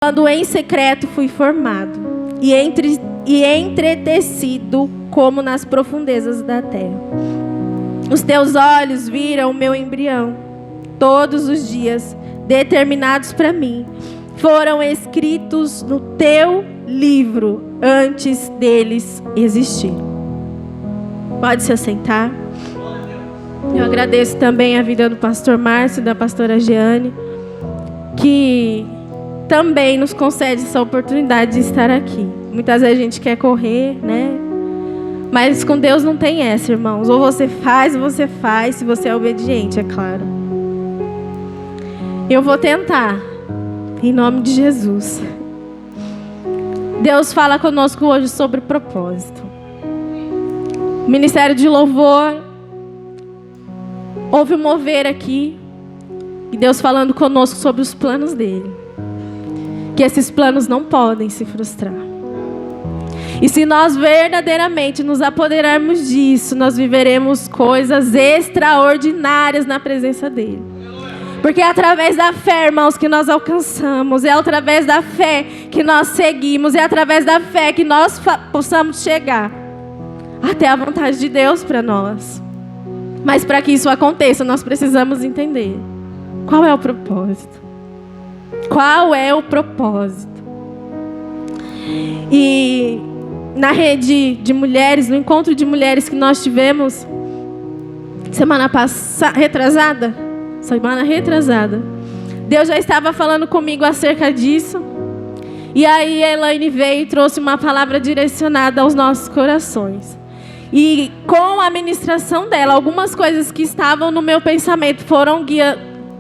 Quando em secreto fui formado e entretecido como nas profundezas da terra. Os teus olhos viram o meu embrião. Todos os dias determinados para mim foram escritos no teu livro antes deles existirem. Pode se assentar. Eu agradeço também a vida do pastor Márcio e da pastora Jeane, que também nos concede essa oportunidade de estar aqui. Muitas vezes a gente quer correr, né? Mas com Deus não tem essa, irmãos. Ou você faz, se você é obediente, é claro. Eu vou tentar, em nome de Jesus. Deus fala conosco hoje sobre propósito. Ministério de Louvor, houve um mover aqui, e Deus falando conosco sobre os planos dele. Que esses planos não podem se frustrar. E se nós verdadeiramente nos apoderarmos disso, nós viveremos coisas extraordinárias na presença dele. Porque é através da fé, irmãos, que nós alcançamos. É através da fé que nós seguimos. É através da fé que nós possamos chegar até a vontade de Deus para nós. Mas para que isso aconteça, nós precisamos entender qual é o propósito. Qual é o propósito? E na rede de mulheres, no encontro de mulheres que nós tivemos semana retrasada, Deus já estava falando comigo acerca disso. E aí a Elaine veio e trouxe uma palavra direcionada aos nossos corações. E com a ministração dela, algumas coisas que estavam no meu pensamento foram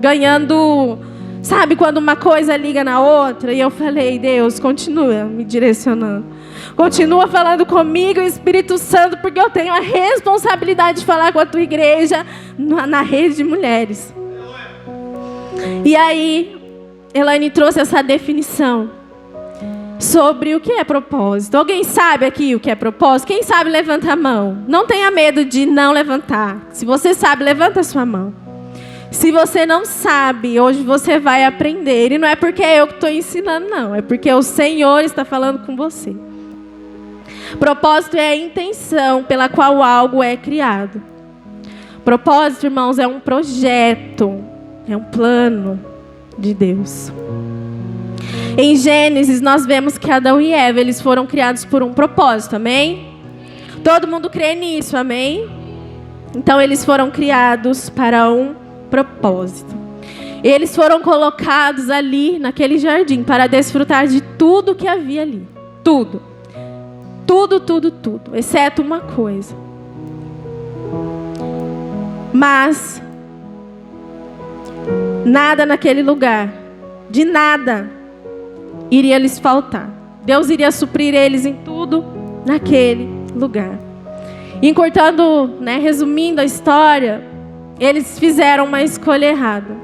ganhando... Sabe quando uma coisa liga na outra? E eu falei, Deus, continua me direcionando. Continua falando comigo, Espírito Santo, porque eu tenho a responsabilidade de falar com a tua igreja na rede de mulheres. E aí, Elaine trouxe essa definição sobre o que é propósito. Alguém sabe aqui o que é propósito? Quem sabe, levanta a mão. Não tenha medo de não levantar. Se você sabe, levanta a sua mão. Se você não sabe, hoje você vai aprender. E não é porque é eu que estou ensinando, não. É porque o Senhor está falando com você. Propósito é a intenção pela qual algo é criado. Propósito, irmãos, é um projeto. É um plano de Deus. Em Gênesis, nós vemos que Adão e Eva, eles foram criados por um propósito, amém? Todo mundo crê nisso, amém? Então, eles foram criados para um propósito. Eles foram colocados ali naquele jardim para desfrutar de tudo que havia ali. Tudo, exceto uma coisa. Mas nada naquele lugar, de nada, iria lhes faltar. Deus iria suprir eles em tudo naquele lugar. E encurtando, resumindo a história, eles fizeram uma escolha errada.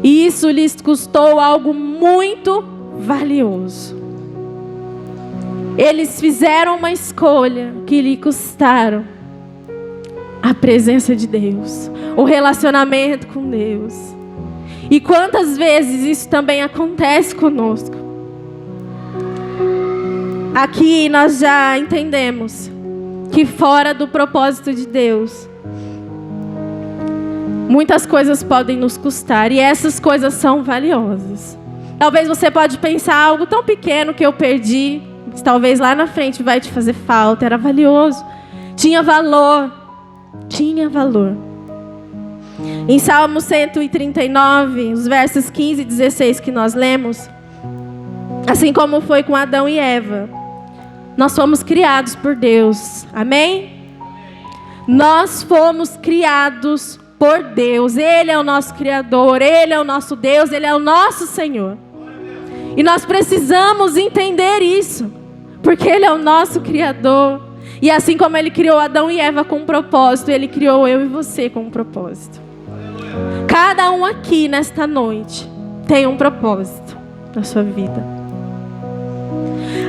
E isso lhes custou algo muito valioso. Eles fizeram uma escolha que lhe custaram a presença de Deus, o relacionamento com Deus. E quantas vezes isso também acontece conosco? Aqui nós já entendemos que fora do propósito de Deus, muitas coisas podem nos custar, e essas coisas são valiosas. Talvez você pode pensar algo tão pequeno que eu perdi, mas talvez lá na frente vai te fazer falta. Era valioso, tinha valor. Em Salmo 139, os versos 15 e 16 que nós lemos, assim como foi com Adão e Eva, nós fomos criados por Deus, amém? Nós fomos criados por Deus. Ele é o nosso Criador, Ele é o nosso Deus, Ele é o nosso Senhor. E nós precisamos entender isso, porque Ele é o nosso Criador. E assim como Ele criou Adão e Eva com um propósito, Ele criou eu e você com um propósito. Cada um aqui nesta noite tem um propósito na sua vida.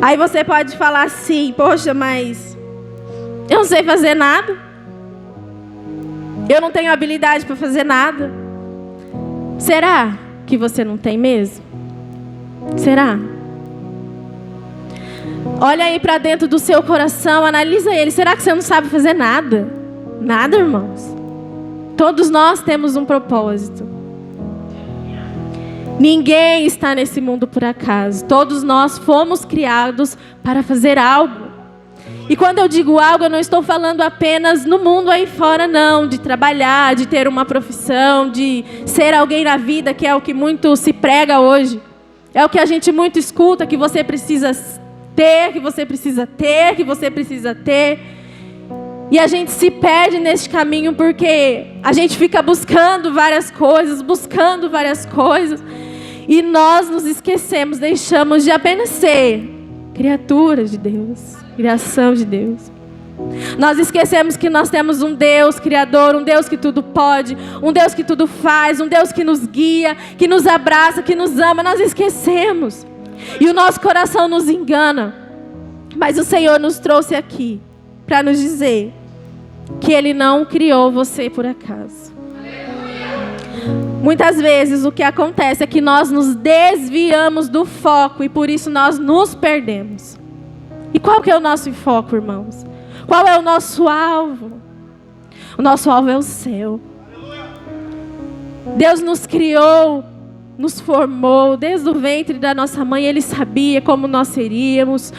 Aí você pode falar assim, poxa, mas eu não sei fazer nada. Eu não tenho habilidade para fazer nada. Será que você não tem mesmo? Será? Olha aí para dentro do seu coração, analisa ele. Será que você não sabe fazer nada? Nada, irmãos. Todos nós temos um propósito. Ninguém está nesse mundo por acaso. Todos nós fomos criados para fazer algo. E quando eu digo algo, eu não estou falando apenas no mundo aí fora, não. De trabalhar, de ter uma profissão, de ser alguém na vida, que é o que muito se prega hoje. É o que a gente muito escuta, que você precisa ter, que você precisa ter, que você precisa ter. E a gente se perde nesse caminho porque a gente fica buscando várias coisas. E nós nos esquecemos, deixamos de apenas ser criaturas de Deus, criação de Deus. Nós esquecemos que nós temos um Deus criador, um Deus que tudo pode, um Deus que tudo faz, um Deus que nos guia, que nos abraça, que nos ama. Nós esquecemos. E o nosso coração nos engana. Mas o Senhor nos trouxe aqui para nos dizer que Ele não criou você por acaso. Muitas vezes o que acontece é que nós nos desviamos do foco e por isso nós nos perdemos. E qual que é o nosso foco, irmãos? Qual é o nosso alvo? O nosso alvo é o céu. Deus nos criou, nos formou, desde o ventre da nossa mãe Ele sabia como nós seríamos.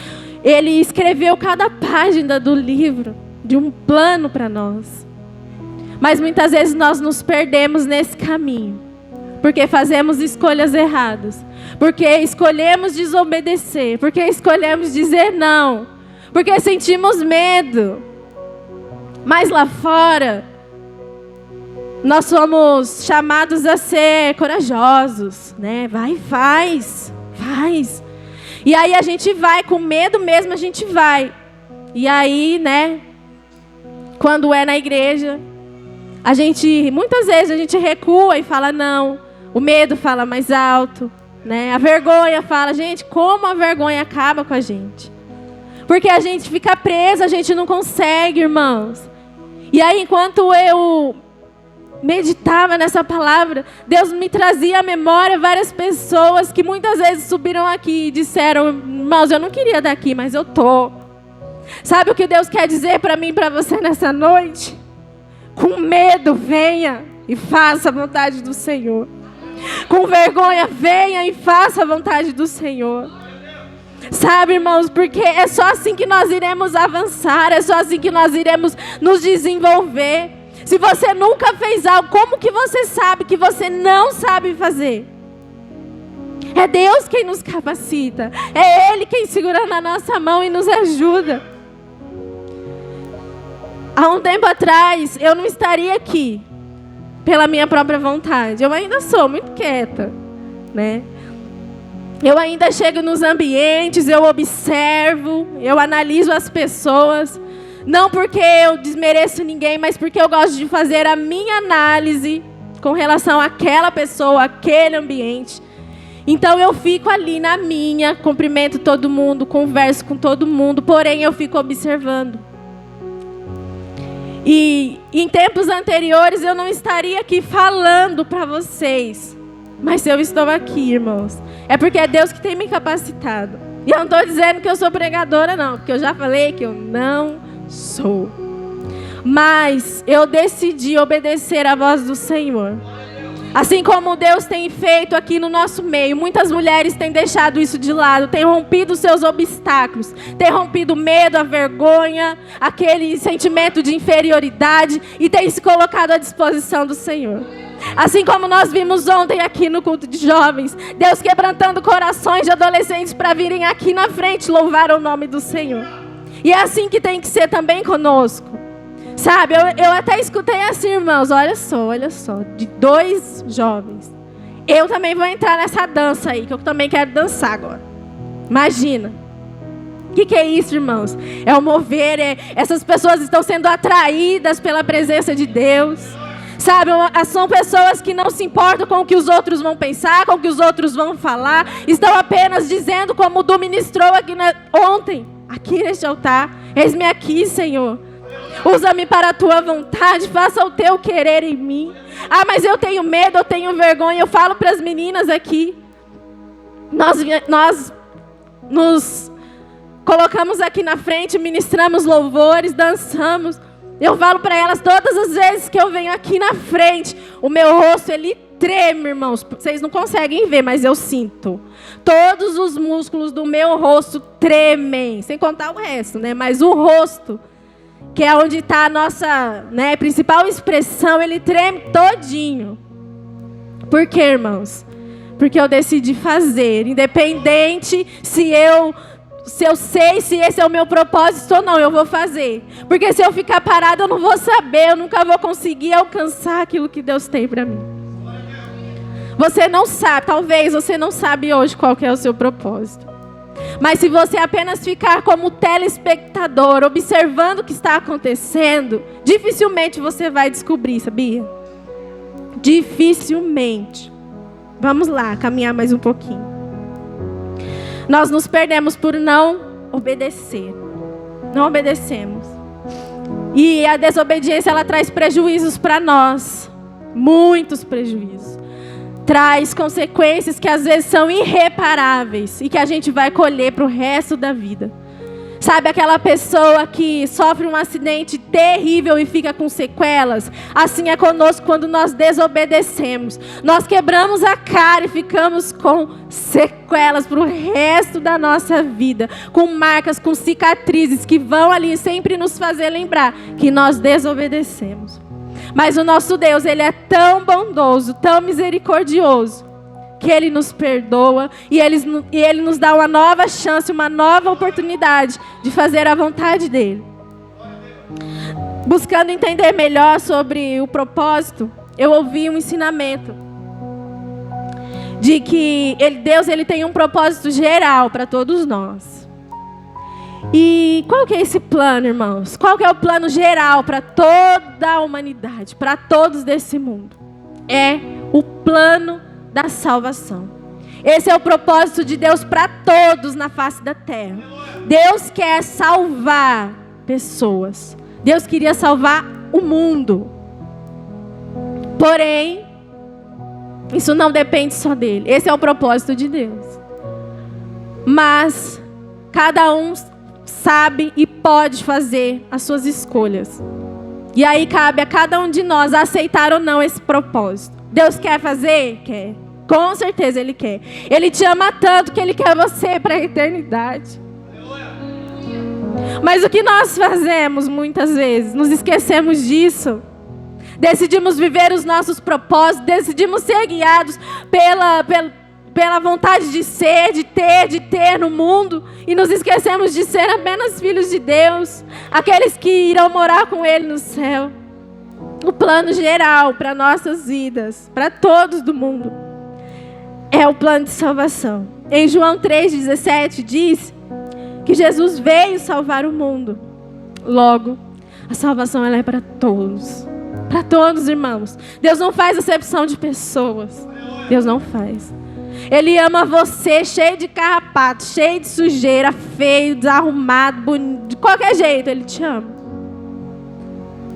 Ele escreveu cada página do livro, de um plano para nós. Mas muitas vezes nós nos perdemos nesse caminho, porque fazemos escolhas erradas, porque escolhemos desobedecer, porque escolhemos dizer não, porque sentimos medo. Mas lá fora, nós somos chamados a ser corajosos, né? Vai, faz. E aí a gente vai, com medo mesmo a gente vai. E aí, né, quando é na igreja, muitas vezes a gente recua e fala não. O medo fala mais alto, né? A vergonha fala, gente, como a vergonha acaba com a gente. Porque a gente fica presa, a gente não consegue, irmãos. E aí, enquanto eu meditava nessa palavra, Deus me trazia à memória várias pessoas que muitas vezes subiram aqui e disseram, irmãos, eu não queria estar aqui, mas eu tô. Sabe o que Deus quer dizer para mim e para você nessa noite? Com medo, venha e faça a vontade do Senhor. Com vergonha, venha e faça a vontade do Senhor. Sabe, irmãos, porque é só assim que nós iremos avançar, é só assim que nós iremos nos desenvolver. Se você nunca fez algo, como que você sabe que você não sabe fazer? É Deus quem nos capacita, é Ele quem segura na nossa mão e nos ajuda. Há um tempo atrás, eu não estaria aqui pela minha própria vontade. Eu ainda sou muito quieta, né? Eu ainda chego nos ambientes, eu observo, eu analiso as pessoas. Não porque eu desmereço ninguém, mas porque eu gosto de fazer a minha análise com relação àquela pessoa, àquele ambiente. Então eu fico ali na minha, cumprimento todo mundo, converso com todo mundo, porém eu fico observando. E em tempos anteriores eu não estaria aqui falando para vocês. Mas eu estou aqui, irmãos. É porque é Deus que tem me capacitado. E eu não estou dizendo que eu sou pregadora, não. Porque eu já falei que eu não sou. Mas eu decidi obedecer à voz do Senhor. Assim como Deus tem feito aqui no nosso meio, muitas mulheres têm deixado isso de lado, têm rompido seus obstáculos, têm rompido o medo, a vergonha, aquele sentimento de inferioridade e têm se colocado à disposição do Senhor. Assim como nós vimos ontem aqui no culto de jovens, Deus quebrantando corações de adolescentes para virem aqui na frente louvar o nome do Senhor. E é assim que tem que ser também conosco. Sabe, eu até escutei assim, irmãos, olha só, de 2 jovens. Eu também vou entrar nessa dança aí, que eu também quero dançar agora. Imagina. O que é isso, irmãos? É o mover, essas pessoas estão sendo atraídas pela presença de Deus. Sabe, são pessoas que não se importam com o que os outros vão pensar, com o que os outros vão falar. Estão apenas dizendo como o Du ministrou aqui ontem, aqui neste altar. Eis-me aqui, Senhor. Usa-me para a tua vontade, faça o teu querer em mim. Ah, mas eu tenho medo, eu tenho vergonha. Eu falo para as meninas aqui. Nós nos colocamos aqui na frente, ministramos louvores, dançamos. Eu falo para elas todas as vezes que eu venho aqui na frente, o meu rosto ele treme, irmãos. Vocês não conseguem ver, mas eu sinto. Todos os músculos do meu rosto tremem, sem contar o resto, né? Mas o rosto, que é onde está a nossa, né, principal expressão, ele treme todinho. Por quê, irmãos? Porque eu decidi fazer, independente se eu sei se esse é o meu propósito ou não, eu vou fazer. Porque se eu ficar parado, eu não vou saber, eu nunca vou conseguir alcançar aquilo que Deus tem para mim. Você não sabe, talvez você não sabe hoje qual que é o seu propósito. Mas se você apenas ficar como telespectador, observando o que está acontecendo, dificilmente você vai descobrir, sabia? Dificilmente. Vamos lá, caminhar mais um pouquinho. Nós nos perdemos por não obedecer. Não obedecemos. E a desobediência, ela traz prejuízos para nós. Muitos prejuízos. Traz consequências que às vezes são irreparáveis e que a gente vai colher para o resto da vida. Sabe aquela pessoa que sofre um acidente terrível e fica com sequelas? Assim é conosco quando nós desobedecemos. Nós quebramos a cara e ficamos com sequelas para o resto da nossa vida. Com marcas, com cicatrizes que vão ali sempre nos fazer lembrar que nós desobedecemos. Mas o nosso Deus, Ele é tão bondoso, tão misericordioso, que Ele nos perdoa e Ele nos dá uma nova chance, uma nova oportunidade de fazer a vontade dEle. Buscando entender melhor sobre o propósito, eu ouvi um ensinamento de que Deus ele tem um propósito geral para todos nós. E qual que é esse plano, irmãos? Qual que é o plano geral para toda a humanidade, para todos desse mundo? É o plano da salvação. Esse é o propósito de Deus para todos na face da terra. Deus quer salvar pessoas. Deus queria salvar o mundo. Porém, isso não depende só dele. Esse é o propósito de Deus. Mas cada um sabe e pode fazer as suas escolhas. E aí cabe a cada um de nós aceitar ou não esse propósito. Deus quer fazer? Quer. Com certeza Ele quer. Ele te ama tanto que Ele quer você para a eternidade. Mas o que nós fazemos muitas vezes? Nos esquecemos disso. Decidimos viver os nossos propósitos. Decidimos ser guiados pela vontade de ser, de ter no mundo. E nos esquecemos de ser apenas filhos de Deus. Aqueles que irão morar com Ele no céu. O plano geral para nossas vidas, para todos do mundo, é o plano de salvação. Em João 3,17 diz que Jesus veio salvar o mundo. Logo, a salvação ela é para todos. Para todos, irmãos. Deus não faz acepção de pessoas. Deus não faz. Ele ama você cheio de carrapato, cheio de sujeira, feio, desarrumado, bonito, de qualquer jeito Ele te ama.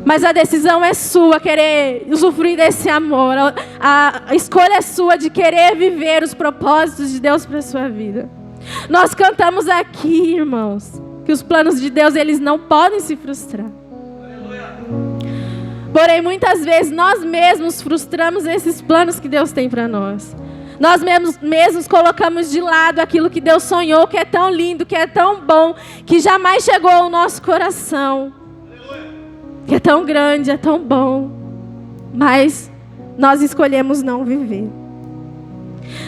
Mas a decisão é sua, querer usufruir desse amor. A escolha é sua de querer viver os propósitos de Deus para a sua vida. Nós cantamos aqui, irmãos, que os planos de Deus, eles não podem se frustrar. Porém, muitas vezes, nós mesmos frustramos esses planos que Deus tem para nós. Nós mesmos colocamos de lado aquilo que Deus sonhou, que é tão lindo, que é tão bom, que jamais chegou ao nosso coração. Que é tão grande, é tão bom, mas nós escolhemos não viver.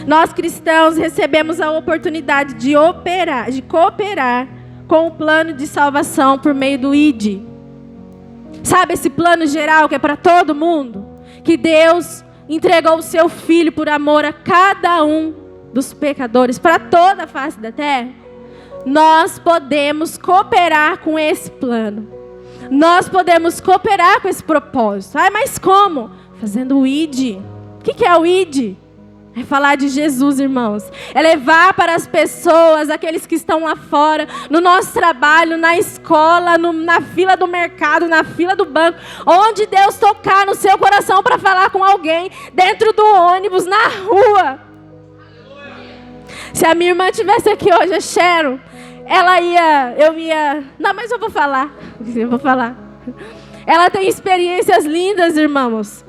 Nós cristãos recebemos a oportunidade de cooperar com o plano de salvação por meio do ID. Sabe esse plano geral que é para todo mundo? Que Deus entregou o seu Filho por amor a cada um dos pecadores, para toda a face da terra? Nós podemos cooperar com esse plano. Nós podemos cooperar com esse propósito. Mas como? Fazendo o ID. O que é o ID? É falar de Jesus, irmãos. É levar para as pessoas, aqueles que estão lá fora, no nosso trabalho, na escola, na fila do mercado, na fila do banco, onde Deus tocar no seu coração para falar com alguém, dentro do ônibus, na rua. Se a minha irmã estivesse aqui hoje, a Sharon, não, mas eu vou falar. Ela tem experiências lindas, irmãos,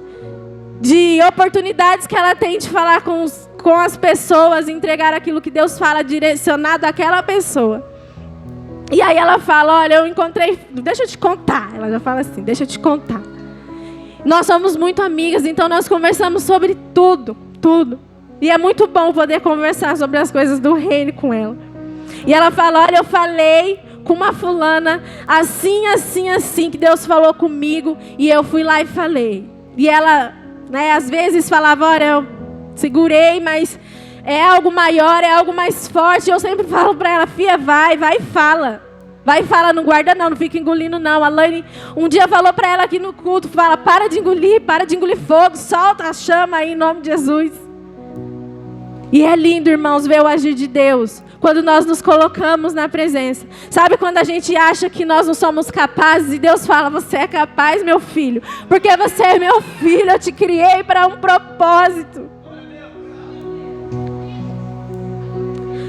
de oportunidades que ela tem de falar com as pessoas, entregar aquilo que Deus fala direcionado àquela pessoa. E aí ela fala, olha, eu encontrei, deixa eu te contar. Ela já fala assim, deixa eu te contar. Nós somos muito amigas, então nós conversamos sobre tudo. E é muito bom poder conversar sobre as coisas do reino com ela. E ela fala, olha, eu falei com uma fulana, assim, que Deus falou comigo, e eu fui lá e falei. E ela, às vezes falava, olha, eu segurei, mas é algo maior, é algo mais forte. Eu sempre falo para ela, filha, vai e fala. Vai e fala, não guarda não fica engolindo não. A Laine um dia falou para ela aqui no culto, fala, para de engolir fogo, solta a chama aí em nome de Jesus. E é lindo, irmãos, ver o agir de Deus, quando nós nos colocamos na presença. Sabe quando a gente acha que nós não somos capazes e Deus fala, você é capaz, meu filho, porque você é meu filho, eu te criei para um propósito.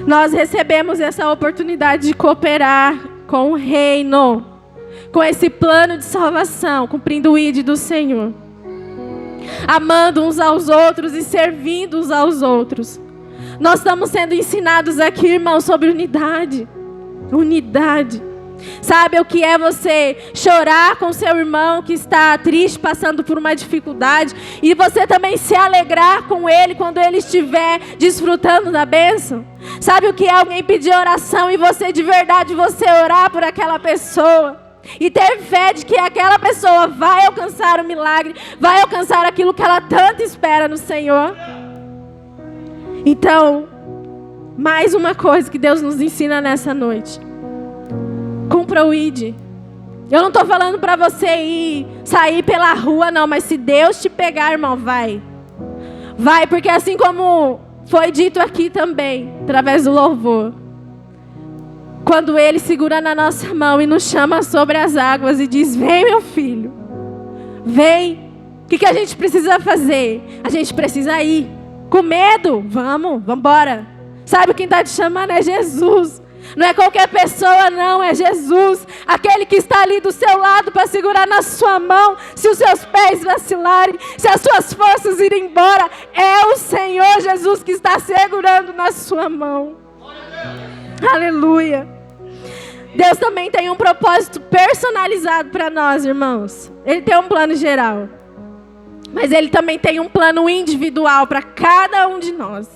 Nós recebemos essa oportunidade de cooperar com o reino, com esse plano de salvação, cumprindo o ID do Senhor, amando uns aos outros e servindo uns aos outros. Nós estamos sendo ensinados aqui, irmãos, sobre unidade. Sabe o que é você chorar com seu irmão que está triste, passando por uma dificuldade, e você também se alegrar com ele quando ele estiver desfrutando da bênção? Sabe o que é alguém pedir oração e você de verdade orar por aquela pessoa e ter fé de que aquela pessoa vai alcançar o milagre, vai alcançar aquilo que ela tanto espera no Senhor? Então, mais uma coisa que Deus nos ensina nessa noite: cumpra o ID. Eu não estou falando para você sair pela rua, não, mas se Deus te pegar, irmão, vai, porque assim como foi dito aqui também, através do louvor, quando Ele segura na nossa mão e nos chama sobre as águas e diz, vem meu filho, vem, o que a gente precisa fazer? A gente precisa ir. Com medo? Vamos embora. Sabe quem está te chamando? É Jesus. Não é qualquer pessoa não, é Jesus. Aquele que está ali do seu lado para segurar na sua mão. Se os seus pés vacilarem, se as suas forças irem embora, é o Senhor Jesus que está segurando na sua mão. Aleluia. Deus também tem um propósito personalizado para nós, irmãos. Ele tem um plano geral, mas Ele também tem um plano individual para cada um de nós.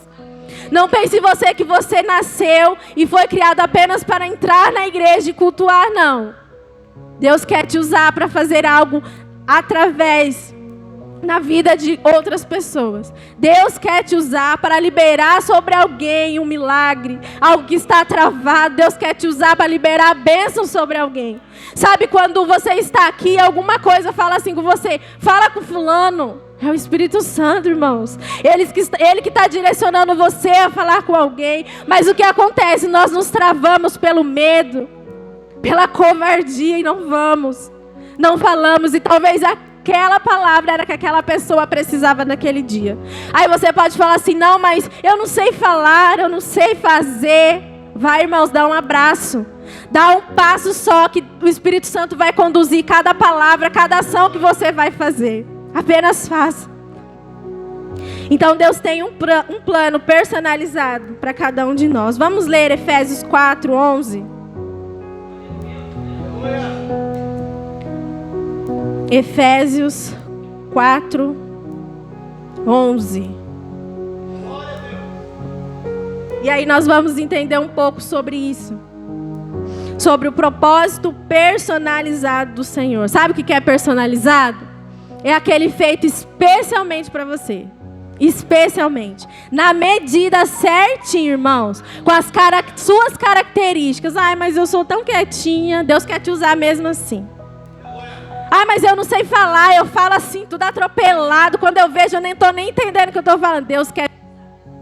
Não pense você que você nasceu e foi criado apenas para entrar na igreja e cultuar, não. Deus quer te usar para fazer algo na vida de outras pessoas. Deus quer te usar para liberar sobre alguém um milagre, algo que está travado. Deus quer te usar para liberar a bênção sobre alguém. Sabe quando você está aqui, alguma coisa fala assim com você, fala com fulano. É o Espírito Santo, irmãos. Ele que está direcionando você a falar com alguém. Mas o que acontece? Nós nos travamos pelo medo, pela covardia e não falamos. E talvez aquela palavra era que aquela pessoa precisava naquele dia. Aí você pode falar assim, não, mas eu não sei falar, eu não sei fazer. Vai, irmãos, dá um abraço. Dá um passo só que o Espírito Santo vai conduzir cada palavra, cada ação que você vai fazer. Apenas faça. Então Deus tem um plano personalizado para cada um de nós. Vamos ler Efésios 4:11. Efésios 4:11. E aí nós vamos entender um pouco sobre isso. Sobre o propósito personalizado do Senhor. Sabe o que é personalizado? É aquele feito especialmente para você. Especialmente. Na medida certinha, irmãos. Com as suas características. Ai, mas eu sou tão quietinha. Deus quer te usar mesmo assim. Ah, mas eu não sei falar. Eu falo assim, tudo atropelado. Quando eu vejo, eu nem estou nem entendendo o que eu estou falando. Deus quer te usar mesmo assim.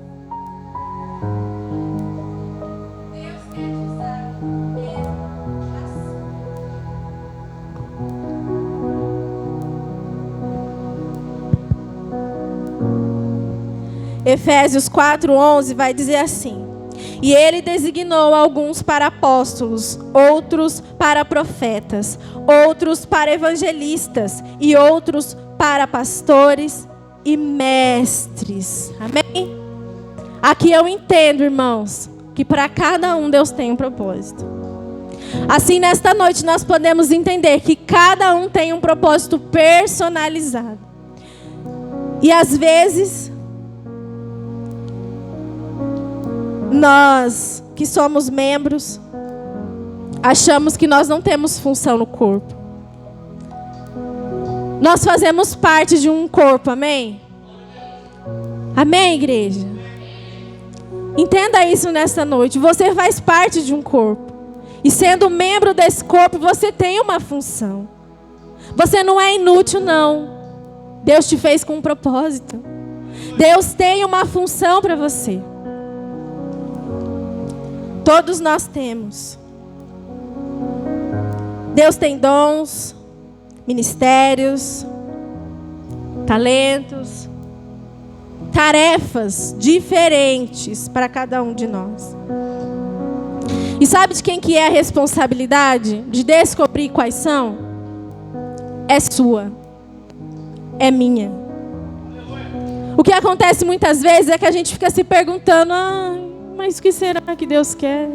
Efésios 4:11 vai dizer assim: E ele designou alguns para apóstolos, outros para profetas, outros para evangelistas e outros para pastores e mestres. Amém? Aqui eu entendo, irmãos, que para cada um Deus tem um propósito. Assim, nesta noite nós podemos entender que cada um tem um propósito personalizado. E às vezes nós que somos membros achamos que nós não temos função no corpo. Nós fazemos parte de um corpo, amém? Amém, igreja? Entenda isso nesta noite. Você faz parte de um corpo. E sendo membro desse corpo, você tem uma função. Você não é inútil, não. Deus te fez com um propósito. Deus tem uma função para você. Todos nós temos. Deus tem dons, ministérios, talentos, tarefas diferentes para cada um de nós. E sabe de quem que é a responsabilidade de descobrir quais são? É sua. É minha. O que acontece muitas vezes é que a gente fica se perguntando: mas o que será que Deus quer?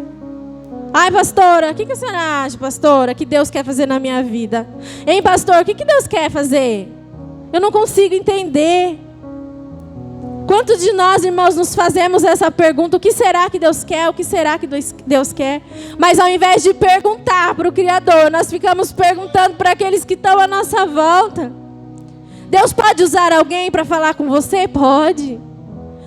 Ai, pastora, o que a senhora acha, pastora, que Deus quer fazer na minha vida? Hein, pastor, o que Deus quer fazer? Eu não consigo entender. Quantos de nós, irmãos, nos fazemos essa pergunta: o que será que Deus quer? O que será que Deus quer? Mas ao invés de perguntar para o Criador, nós ficamos perguntando para aqueles que estão à nossa volta. Deus pode usar alguém para falar com você? Pode.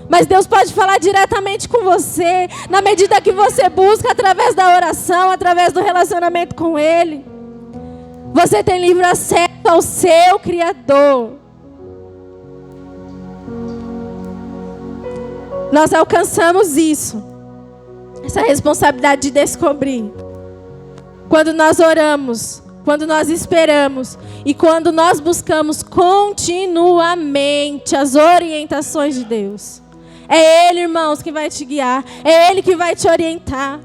Mas Deus pode falar diretamente com você, na medida que você busca através da oração, através do relacionamento com Ele. Você tem livre acesso ao seu Criador. Nós alcançamos isso, essa responsabilidade de descobrir, quando nós oramos, quando nós esperamos e quando nós buscamos continuamente as orientações de Deus. É Ele, irmãos, que vai te guiar, é Ele que vai te orientar.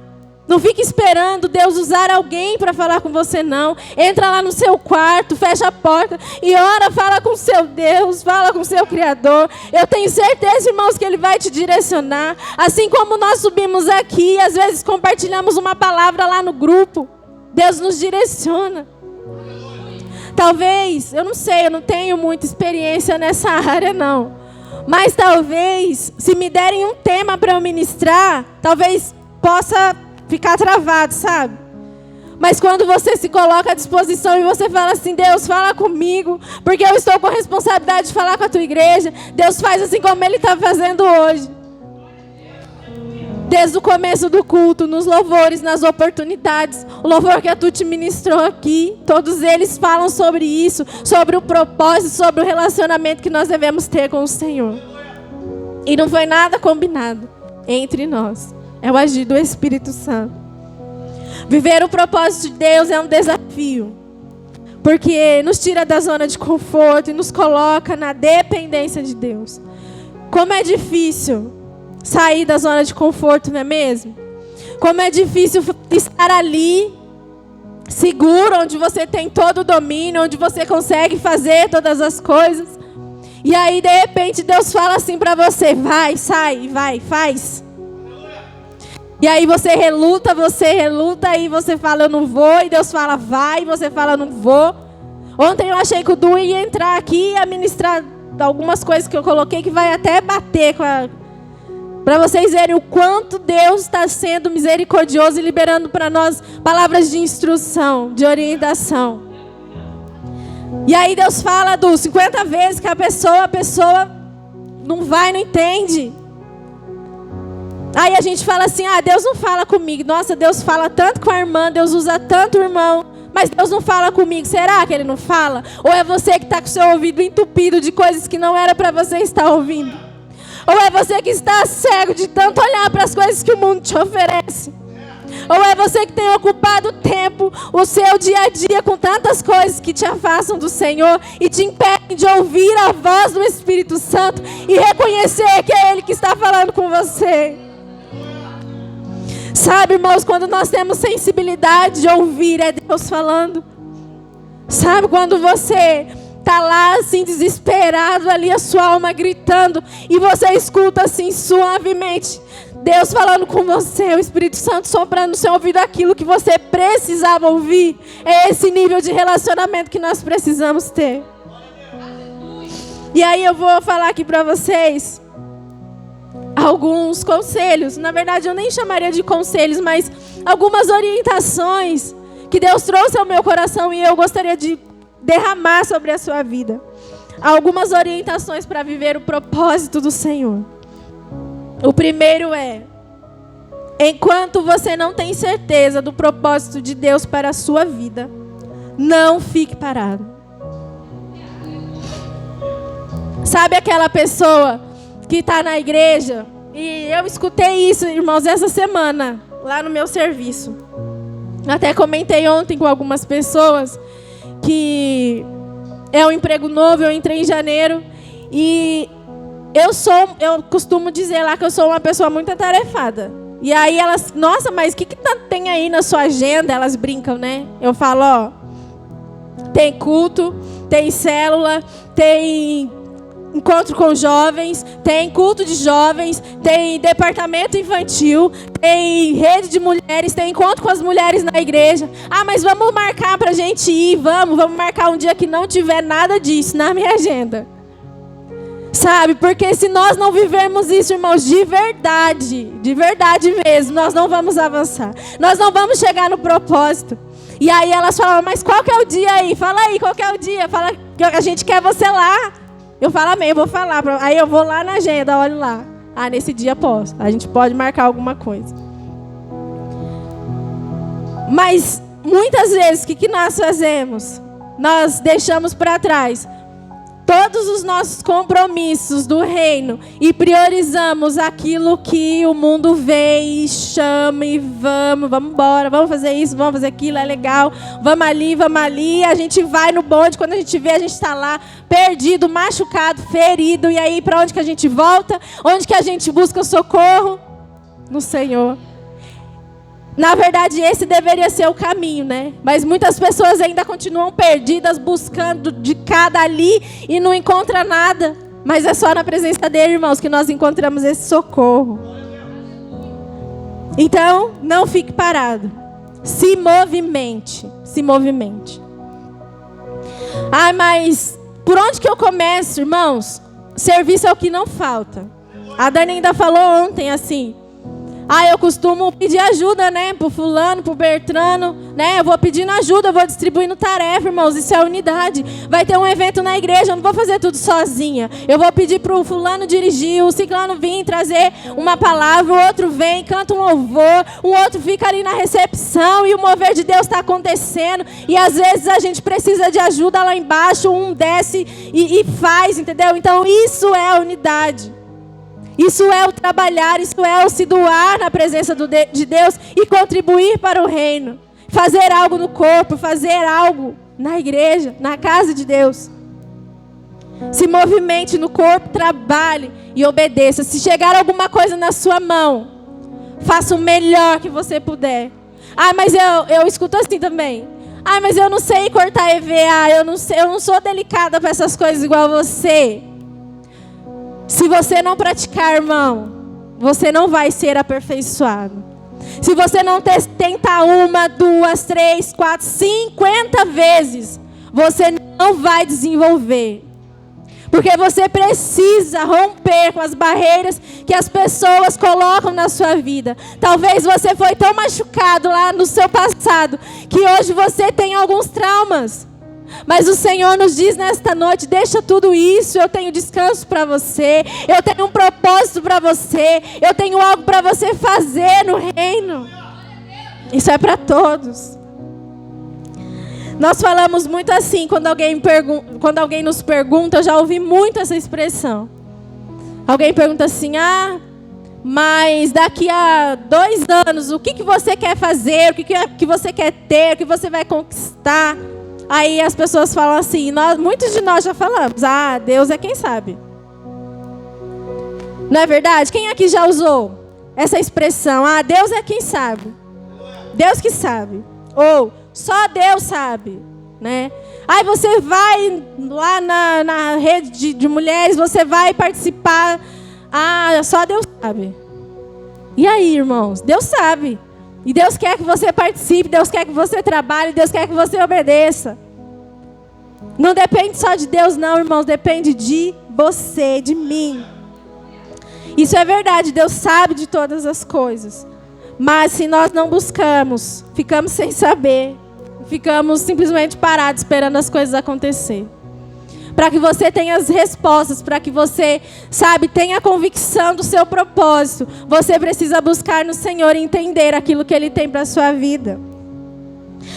Não fique esperando Deus usar alguém para falar com você, não. Entra lá no seu quarto, fecha a porta e ora, fala com o seu Deus, fala com o seu Criador. Eu tenho certeza, irmãos, que Ele vai te direcionar. Assim como nós subimos aqui, às vezes compartilhamos uma palavra lá no grupo, Deus nos direciona. Talvez, eu não sei, eu não tenho muita experiência nessa área, não. Mas talvez, se me derem um tema para eu ministrar, talvez possa ficar travado, sabe? Mas quando você se coloca à disposição e você fala assim: Deus, fala comigo, porque eu estou com a responsabilidade de falar com a tua igreja. Deus faz assim como Ele está fazendo hoje. Desde o começo do culto, nos louvores, nas oportunidades, o louvor que a Tuti ministrou aqui, todos eles falam sobre isso, sobre o propósito, sobre o relacionamento que nós devemos ter com o Senhor. E não foi nada combinado entre nós. É o agir do Espírito Santo. Viver o propósito de Deus é um desafio, porque nos tira da zona de conforto e nos coloca na dependência de Deus. Como é difícil sair da zona de conforto, não é mesmo? Como é difícil estar ali, seguro, onde você tem todo o domínio, onde você consegue fazer todas as coisas. E aí, de repente, Deus fala assim para você: vai, sai, vai, faz. E aí você reluta, e você fala: eu não vou. E Deus fala: vai, e você fala: eu não vou. Ontem eu achei que o Du ia entrar aqui e administrar algumas coisas que eu coloquei que vai até bater com a... Para vocês verem o quanto Deus está sendo misericordioso e liberando para nós palavras de instrução, de orientação. E aí Deus fala 50 vezes que a pessoa não vai, não entende. Aí a gente fala assim: Deus não fala comigo. Nossa, Deus fala tanto com a irmã, Deus usa tanto o irmão, mas Deus não fala comigo. Será que Ele não fala? Ou é você que está com o seu ouvido entupido de coisas que não era para você estar ouvindo? Ou é você que está cego de tanto olhar para as coisas que o mundo te oferece? Ou é você que tem ocupado o tempo, o seu dia a dia com tantas coisas que te afastam do Senhor e te impedem de ouvir a voz do Espírito Santo e reconhecer que é Ele que está falando com você? Sabe, irmãos, quando nós temos sensibilidade de ouvir, é Deus falando. Sabe, quando você está lá assim desesperado, ali a sua alma gritando, e você escuta assim suavemente Deus falando com você, o Espírito Santo soprando no seu ouvido aquilo que você precisava ouvir. É esse nível de relacionamento que nós precisamos ter. E aí eu vou falar aqui para vocês alguns conselhos. Na verdade eu nem chamaria de conselhos, mas algumas orientações que Deus trouxe ao meu coração e eu gostaria de derramar sobre a sua vida. Algumas orientações para viver o propósito do Senhor. O primeiro é: enquanto você não tem certeza do propósito de Deus para a sua vida, não fique parado. Sabe aquela pessoa que está na igreja? E eu escutei isso, irmãos, essa semana, lá no meu serviço. Até comentei ontem com algumas pessoas que é um emprego novo, eu entrei em janeiro e eu costumo dizer lá que eu sou uma pessoa muito atarefada. E aí elas, nossa, mas o que tem aí na sua agenda? Elas brincam, né? Eu falo, ó, tem culto, tem célula, tem encontro com jovens, tem culto de jovens, tem departamento infantil, tem rede de mulheres, tem encontro com as mulheres na igreja. Ah, mas vamos marcar pra gente ir, vamos marcar um dia que não tiver nada disso na minha agenda. Sabe, porque se nós não vivermos isso, irmãos, de verdade mesmo, nós não vamos avançar. Nós não vamos chegar no propósito. E aí elas falavam, mas qual que é o dia aí? Fala aí, qual que é o dia? Fala que a gente quer você lá. Eu falo, amém, eu vou falar. Aí eu vou lá na agenda, olho lá. Ah, nesse dia posso. A gente pode marcar alguma coisa. Mas, muitas vezes, o que nós fazemos? Nós deixamos para trás todos os nossos compromissos do reino e priorizamos aquilo que o mundo vem e chama e vamos embora, vamos fazer isso, vamos fazer aquilo, é legal, vamos ali, a gente vai no bonde, quando a gente vê, a gente está lá perdido, machucado, ferido, e aí para onde que a gente volta? Onde que a gente busca socorro? No Senhor. Na verdade, esse deveria ser o caminho, né? Mas muitas pessoas ainda continuam perdidas, buscando de cada ali e não encontram nada. Mas é só na presença dele, irmãos, que nós encontramos esse socorro. Então, não fique parado. Se movimente. Se movimente. Ah, mas por onde que eu começo, irmãos? Serviço é o que não falta. A Dani ainda falou ontem assim. Ah, eu costumo pedir ajuda, né? Pro fulano, pro Bertrano, né? Eu vou pedindo ajuda, eu vou distribuindo tarefa, irmãos. Isso é unidade. Vai ter um evento na igreja, eu não vou fazer tudo sozinha. Eu vou pedir pro fulano dirigir, o ciclano vir trazer uma palavra, o outro vem, canta um louvor, o outro fica ali na recepção e o mover de Deus está acontecendo. E às vezes a gente precisa de ajuda lá embaixo, um desce e faz, entendeu? Então isso é a unidade. Isso é o trabalhar, isso é o se doar na presença de Deus e contribuir para o reino. Fazer algo no corpo, fazer algo na igreja, na casa de Deus. Se movimente no corpo, trabalhe e obedeça. Se chegar alguma coisa na sua mão, faça o melhor que você puder. Ah, mas eu escuto assim também. Ah, mas eu não sei cortar EVA, eu não sou delicada para essas coisas igual você. Se você não praticar, irmão, você não vai ser aperfeiçoado. Se você não tentar 1, 2, 3, 4, 50 vezes, você não vai desenvolver. Porque você precisa romper com as barreiras que as pessoas colocam na sua vida. Talvez você foi tão machucado lá no seu passado, que hoje você tem alguns traumas. Mas o Senhor nos diz nesta noite, deixa tudo isso, eu tenho descanso para você, eu tenho um propósito para você, eu tenho algo para você fazer no reino. Isso é para todos. Nós falamos muito assim, quando alguém nos pergunta, eu já ouvi muito essa expressão. Alguém pergunta assim, mas daqui a 2 anos, o que você quer fazer, o que você quer ter, o que você vai conquistar? Aí as pessoas falam assim, muitos de nós já falamos, Deus é quem sabe. Não é verdade? Quem aqui já usou? essa expressão, Deus é quem sabe. Deus que sabe. Ou, só Deus sabe, né? Aí você vai lá na rede de mulheres, você vai participar. Só Deus sabe. E aí, irmãos? Deus sabe. E Deus quer que você participe, Deus quer que você trabalhe, Deus quer que você obedeça. Não depende só de Deus não, irmãos. Depende de você, de mim. Isso é verdade, Deus sabe de todas as coisas. Mas se nós não buscamos, ficamos sem saber. Ficamos simplesmente parados esperando as coisas acontecer. Para que você tenha as respostas, para que você, tenha a convicção do seu propósito, você precisa buscar no Senhor e entender aquilo que Ele tem para a sua vida.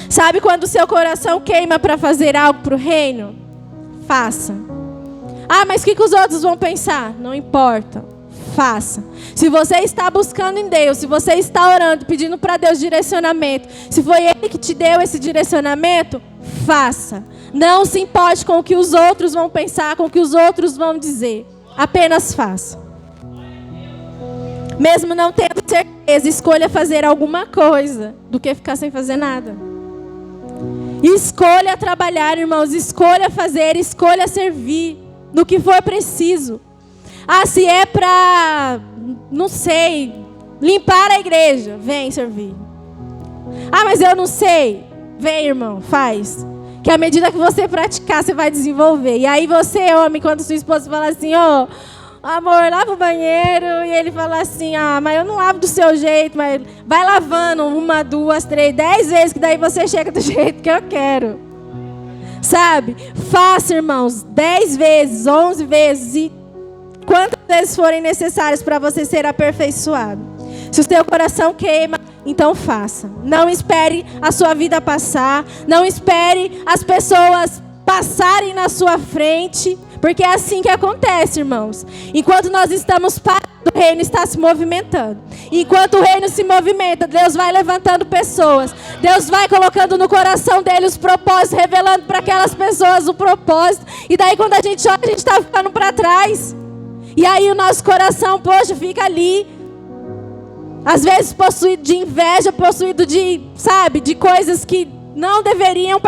Sabe quando o seu coração queima para fazer algo para o reino? Faça. Mas o que os outros vão pensar? Não importa. Faça. Se você está buscando em Deus, se você está orando, pedindo para Deus direcionamento, se foi Ele que te deu esse direcionamento, faça. Não se importe com o que os outros vão pensar, com o que os outros vão dizer. Apenas faça. Mesmo não tendo certeza, escolha fazer alguma coisa do que ficar sem fazer nada. Escolha trabalhar, irmãos. Escolha fazer, escolha servir no que for preciso. Se é para, não sei, limpar a igreja, vem servir. Mas eu não sei. Vem, irmão, faz. Que à medida que você praticar, você vai desenvolver. E aí você, homem, quando sua esposa fala assim, amor, lava o banheiro. E ele fala assim, mas eu não lavo do seu jeito. Mas vai lavando 1, 2, 3, 10 vezes, que daí você chega do jeito que eu quero. Faça, irmãos, 10 vezes, 11 vezes e quantas vezes forem necessárias para você ser aperfeiçoado. Se o seu coração queima, então faça. Não espere a sua vida passar. Não espere as pessoas passarem na sua frente. Porque é assim que acontece, irmãos. Enquanto nós estamos parados, o reino está se movimentando. Enquanto o reino se movimenta, Deus vai levantando pessoas. Deus vai colocando no coração dele os propósitos, revelando para aquelas pessoas o propósito. E daí quando a gente olha, a gente está ficando para trás. E aí o nosso coração, fica ali. Às vezes possuído de inveja, possuído de, de coisas que não deveriam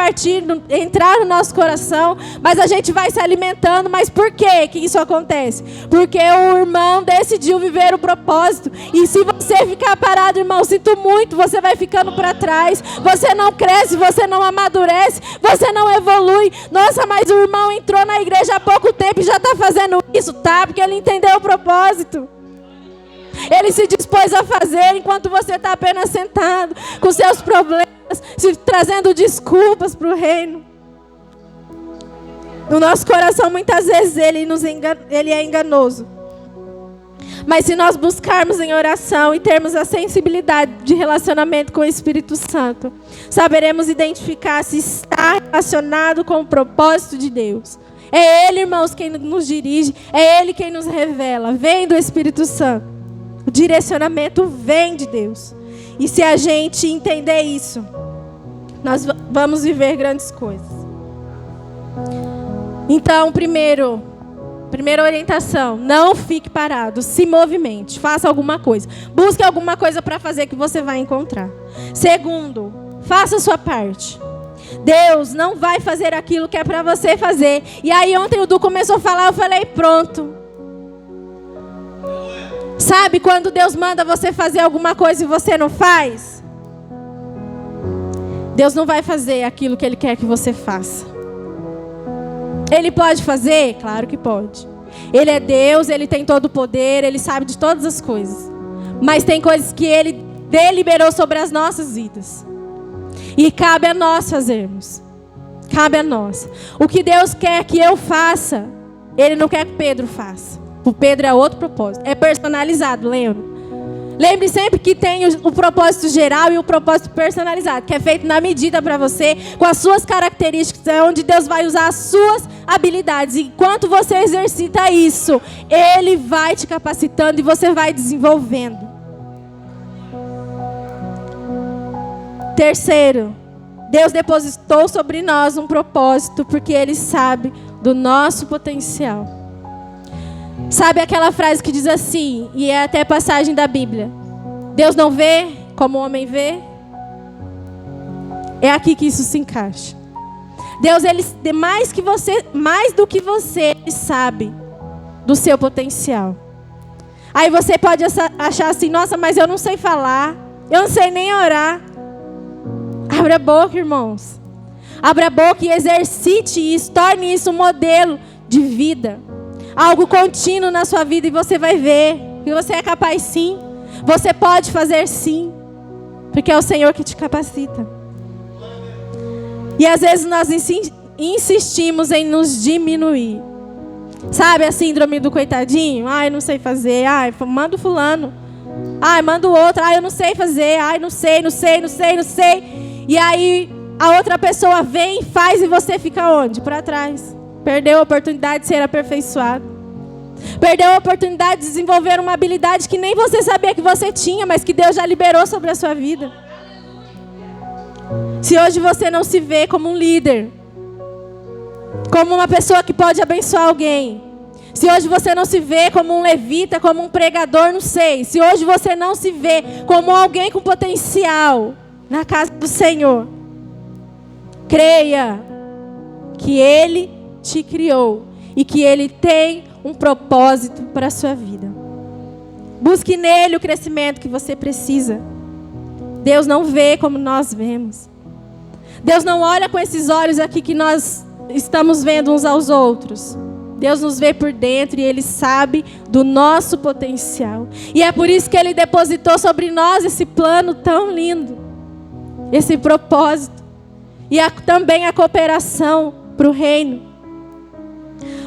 entrar no nosso coração. Mas a gente vai se alimentando. Mas por que isso acontece? Porque o irmão decidiu viver o propósito. E se você ficar parado, irmão, sinto muito, você vai ficando para trás. Você não cresce, você não amadurece, você não evolui. Nossa, mas o irmão entrou na igreja há pouco tempo e já está fazendo isso, porque ele entendeu o propósito. Ele se dispôs a fazer enquanto você está apenas sentado com seus problemas, trazendo desculpas para o reino. No nosso coração, muitas vezes, ele é enganoso. Mas se nós buscarmos em oração e termos a sensibilidade de relacionamento com o Espírito Santo, saberemos identificar se está relacionado com o propósito de Deus. É Ele, irmãos, quem nos dirige, é Ele quem nos revela. Vem do Espírito Santo. O direcionamento vem de Deus. E se a gente entender isso, nós vamos viver grandes coisas. Então, primeira orientação, não fique parado, se movimente, faça alguma coisa. Busque alguma coisa para fazer que você vai encontrar. Segundo, faça a sua parte. Deus não vai fazer aquilo que é para você fazer. E aí ontem o Du começou a falar, eu falei, pronto. Quando Deus manda você fazer alguma coisa e você não faz? Deus não vai fazer aquilo que Ele quer que você faça. Ele pode fazer? Claro que pode. Ele é Deus, Ele tem todo o poder, Ele sabe de todas as coisas. Mas tem coisas que Ele deliberou sobre as nossas vidas. E cabe a nós fazermos. Cabe a nós. O que Deus quer que eu faça, Ele não quer que Pedro faça. O Pedro é outro propósito. É personalizado, lembra? Lembre sempre que tem o propósito geral e o propósito personalizado, que é feito na medida para você, com as suas características, é onde Deus vai usar as suas habilidades. E enquanto você exercita isso, Ele vai te capacitando e você vai desenvolvendo. Terceiro, Deus depositou sobre nós um propósito, porque Ele sabe do nosso potencial. Sabe aquela frase que diz assim, e é até passagem da Bíblia: Deus não vê como o homem vê? É aqui que isso se encaixa. Deus, Ele mais do que você, Ele sabe do seu potencial. Aí você pode achar assim: nossa, mas eu não sei falar, eu não sei nem orar. Abra a boca, irmãos. Abra a boca e exercite isso, torne isso um modelo de vida. Algo contínuo na sua vida, e você vai ver que você é capaz sim. Você pode fazer sim, porque é o Senhor que te capacita. E às vezes nós insistimos em nos diminuir. Sabe a síndrome do coitadinho? Ai, não sei fazer. Ai, manda o fulano. Ai, manda o outro. Ai, eu não sei fazer. Ai, não sei. E aí a outra pessoa vem, faz, e você fica onde? Para trás. Perdeu a oportunidade de ser aperfeiçoado. Perdeu a oportunidade de desenvolver uma habilidade que nem você sabia que você tinha, mas que Deus já liberou sobre a sua vida. Se hoje você não se vê como um líder, como uma pessoa que pode abençoar alguém, se hoje você não se vê como um levita, como um pregador, não sei. Se hoje você não se vê como alguém com potencial na casa do Senhor, creia que Ele te criou e que Ele tem um propósito para a sua vida. Busque nele o crescimento que você precisa. Deus não vê como nós vemos. Deus não olha com esses olhos aqui que nós estamos vendo uns aos outros. Deus nos vê por dentro e Ele sabe do nosso potencial. E é por isso que Ele depositou sobre nós esse plano tão lindo, esse propósito, e também a cooperação para o reino.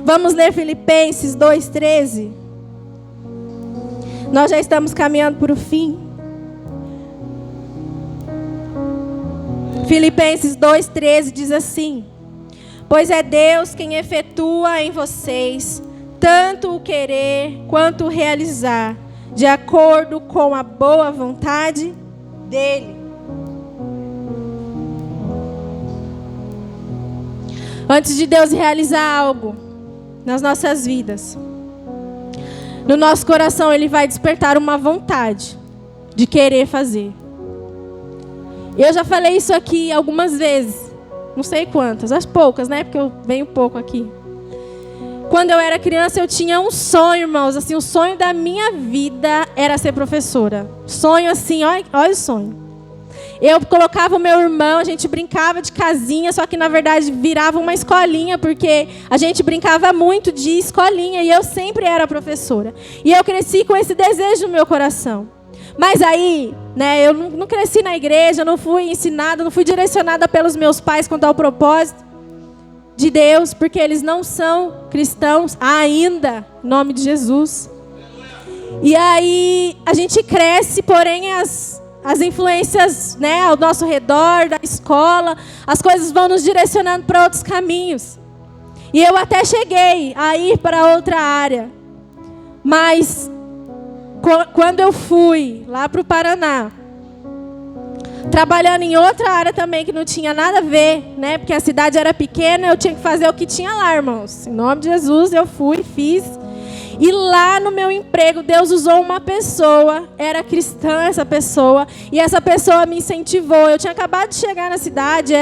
Vamos ler Filipenses 2:13. Nós já estamos caminhando para o fim. Filipenses 2:13 diz assim: pois é Deus quem efetua em vocês tanto o querer quanto o realizar, de acordo com a boa vontade dEle. Antes de Deus realizar algo nas nossas vidas, no nosso coração Ele vai despertar uma vontade de querer fazer. Eu já falei isso aqui algumas vezes, não sei quantas, as poucas, né? Porque eu venho pouco aqui. Quando eu era criança, eu tinha um sonho, irmãos, assim, o sonho da minha vida era ser professora. Sonho assim, olha o sonho. Eu colocava o meu irmão, a gente brincava de casinha, só que na verdade virava uma escolinha, porque a gente brincava muito de escolinha e eu sempre era professora. E eu cresci com esse desejo no meu coração. Mas aí, né, eu não cresci na igreja, não fui ensinada, não fui direcionada pelos meus pais quanto ao propósito de Deus, porque eles não são cristãos ainda, em nome de Jesus. E aí a gente cresce, porém as influências, né, ao nosso redor, da escola, as coisas vão nos direcionando para outros caminhos. E eu até cheguei a ir para outra área, mas quando eu fui lá para o Paraná, trabalhando em outra área também que não tinha nada a ver, né? Porque a cidade era pequena, eu tinha que fazer o que tinha lá, irmãos. Em nome de Jesus, eu fui, fiz. E lá no meu emprego, Deus usou uma pessoa, era cristã essa pessoa, e essa pessoa me incentivou. Eu tinha acabado de chegar na cidade,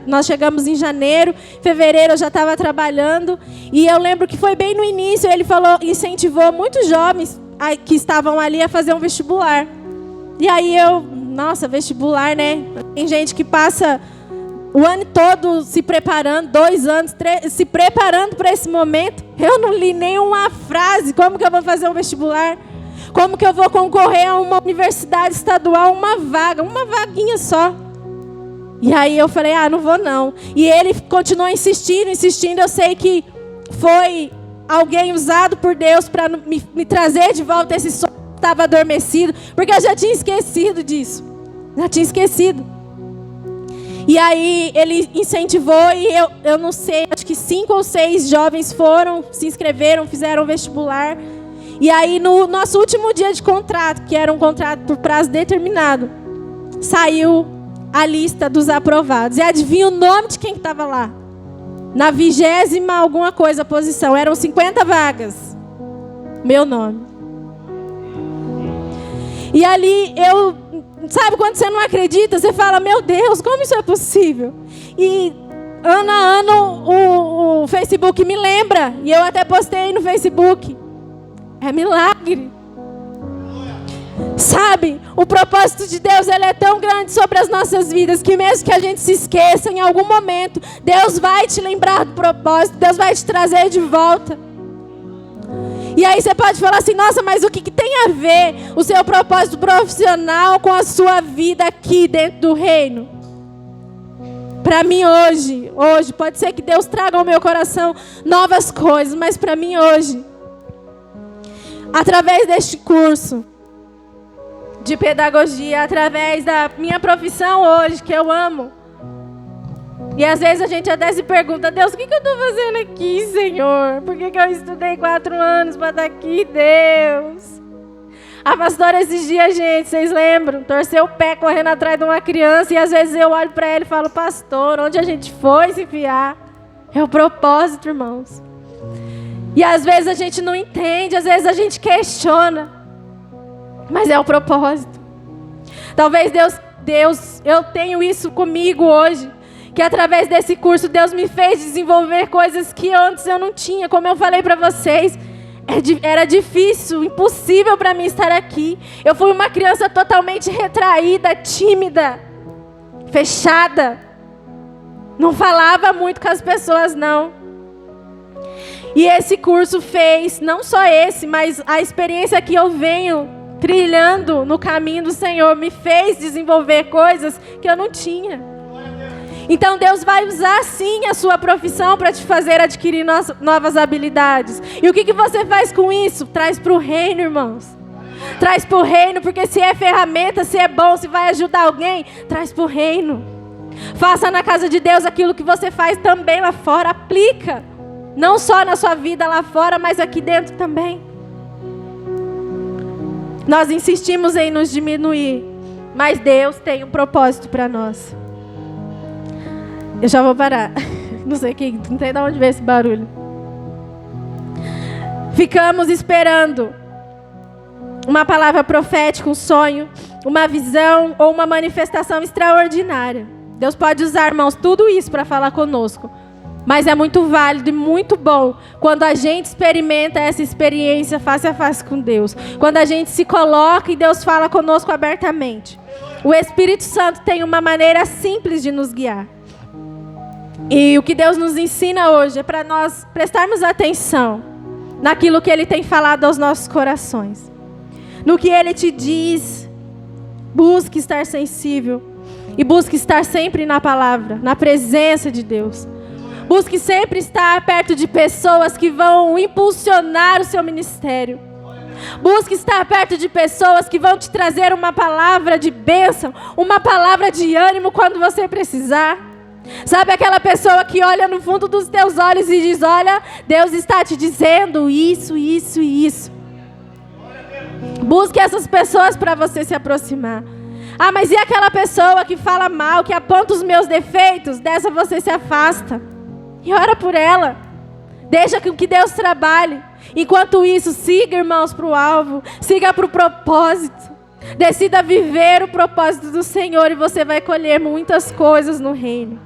nós chegamos em janeiro, fevereiro eu já estava trabalhando, e eu lembro que foi bem no início, ele incentivou muitos jovens que estavam ali a fazer um vestibular. E aí nossa, vestibular, né? Tem gente que passa o ano todo se preparando, 2 anos, 3, se preparando para esse momento. Eu não li nenhuma frase. Como que eu vou fazer um vestibular? Como que eu vou concorrer a uma universidade estadual, uma vaguinha só? E aí eu falei, não vou não. E ele continuou insistindo. Eu sei que foi alguém usado por Deus para me trazer de volta esse sonho que estava adormecido, porque eu já tinha esquecido disso. Já tinha esquecido. E aí ele incentivou e eu não sei, acho que 5 ou 6 jovens se inscreveram, fizeram vestibular. E aí no nosso último dia de contrato, que era um contrato por prazo determinado, saiu a lista dos aprovados. E adivinha o nome de quem estava lá? Na 20ª alguma coisa posição. Eram 50 vagas. meu nome. E ali sabe quando você não acredita, você fala, meu Deus, como isso é possível? E ano a ano o Facebook me lembra, e eu até postei no Facebook, é milagre. Sabe, o propósito de Deus, ele é tão grande sobre as nossas vidas, que mesmo que a gente se esqueça, em algum momento, Deus vai te lembrar do propósito, Deus vai te trazer de volta. E aí você pode falar assim, nossa, mas o que tem a ver o seu propósito profissional com a sua vida aqui dentro do reino? Para mim hoje, pode ser que Deus traga ao meu coração novas coisas, mas para mim hoje, através deste curso de pedagogia, através da minha profissão hoje, que eu amo. E às vezes a gente até se pergunta, Deus, o que eu estou fazendo aqui, Senhor? Por que eu estudei 4 anos para estar aqui, Deus? A pastora esses dias, gente, vocês lembram? Torceu o pé correndo atrás de uma criança, e às vezes eu olho para ela e falo, pastor, onde a gente foi se enfiar? É o propósito, irmãos. E às vezes a gente não entende, às vezes a gente questiona. Mas é o propósito. Talvez Deus, eu tenho isso comigo hoje, que através desse curso Deus me fez desenvolver coisas que antes eu não tinha. Como eu falei para vocês, era difícil, impossível para mim estar aqui. Eu fui uma criança totalmente retraída, tímida, fechada. Não falava muito com as pessoas, não. E esse curso fez, não só esse, mas a experiência que eu venho trilhando no caminho do Senhor, me fez desenvolver coisas que eu não tinha. Então Deus vai usar sim a sua profissão para te fazer adquirir novas habilidades. E o que você faz com isso? Traz para o reino, irmãos. Traz para o reino, porque se é ferramenta, se é bom, se vai ajudar alguém, traz para o reino. Faça na casa de Deus aquilo que você faz também lá fora, aplica. Não só na sua vida lá fora, mas aqui dentro também. Nós insistimos em nos diminuir, mas Deus tem um propósito para nós. Eu já vou parar. Não sei de onde veio esse barulho. Ficamos esperando uma palavra profética, um sonho, uma visão ou uma manifestação extraordinária. Deus pode usar, irmãos, tudo isso para falar conosco. Mas é muito válido e muito bom quando a gente experimenta essa experiência face a face com Deus. Quando a gente se coloca e Deus fala conosco abertamente. O Espírito Santo tem uma maneira simples de nos guiar. E o que Deus nos ensina hoje é para nós prestarmos atenção naquilo que Ele tem falado aos nossos corações. No que Ele te diz, busque estar sensível. E busque estar sempre na palavra, na presença de Deus. Busque sempre estar perto de pessoas que vão impulsionar o seu ministério. Busque estar perto de pessoas que vão te trazer uma palavra de bênção, uma palavra de ânimo quando você precisar. Sabe aquela pessoa que olha no fundo dos teus olhos e diz, olha, Deus está te dizendo isso, isso e isso. Busque essas pessoas para você se aproximar. Ah, mas e aquela pessoa que fala mal, que aponta os meus defeitos? Dessa você se afasta. E ora por ela. Deixa que Deus trabalhe. Enquanto isso, siga, irmãos, para o alvo. Siga para o propósito. Decida viver o propósito do Senhor e você vai colher muitas coisas no reino.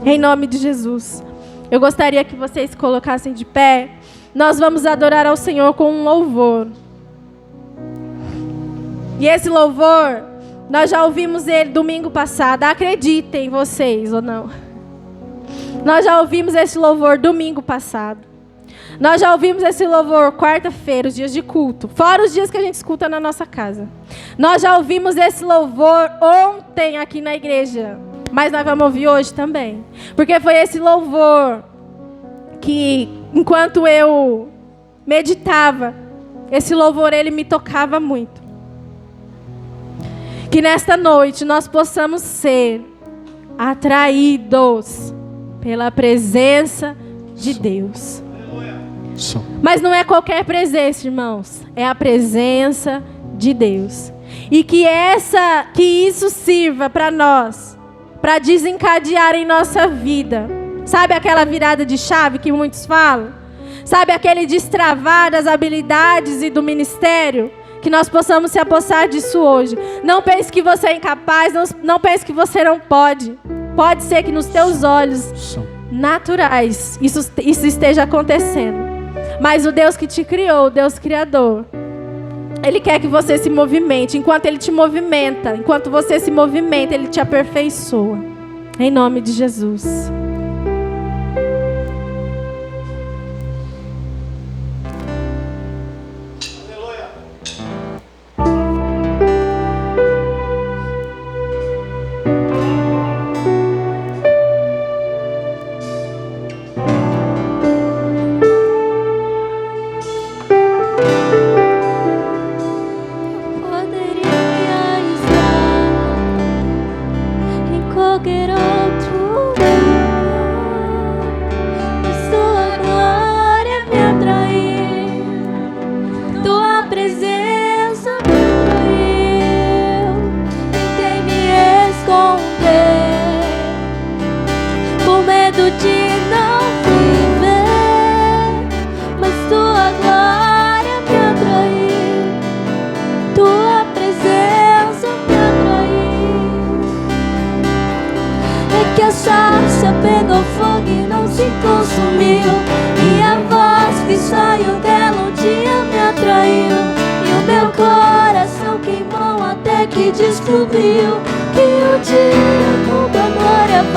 Em nome de Jesus. Eu gostaria que vocês se colocassem de pé. Nós vamos adorar ao Senhor com um louvor. E esse louvor, nós já ouvimos ele domingo passado. Acreditem vocês ou não. Nós já ouvimos esse louvor domingo passado. Nós já ouvimos esse louvor quarta-feira, os dias de culto. Fora os dias que a gente escuta na nossa casa. Nós já ouvimos esse louvor ontem aqui na igreja. Mas nós vamos ouvir hoje também. Porque foi esse louvor que, enquanto eu meditava, esse louvor, ele me tocava muito. Que nesta noite nós possamos ser atraídos pela presença de Deus. Mas não é qualquer presença, irmãos. É a presença de Deus. E que isso sirva para nós, para desencadear em nossa vida. Sabe aquela virada de chave que muitos falam? Sabe, aquele destravar das habilidades e do ministério. Que nós possamos se apossar disso hoje. Não pense que você é incapaz, não pense que você não pode. Pode ser que nos teus olhos naturais isso esteja acontecendo. Mas o Deus que te criou, o Deus Criador, Ele quer que você se movimente. Enquanto Ele te movimenta, enquanto você se movimenta, Ele te aperfeiçoa. Em nome de Jesus. Pegou fogo e não se consumiu, e a voz que saiu dela um dia me atraiu, e o meu coração queimou até que descobriu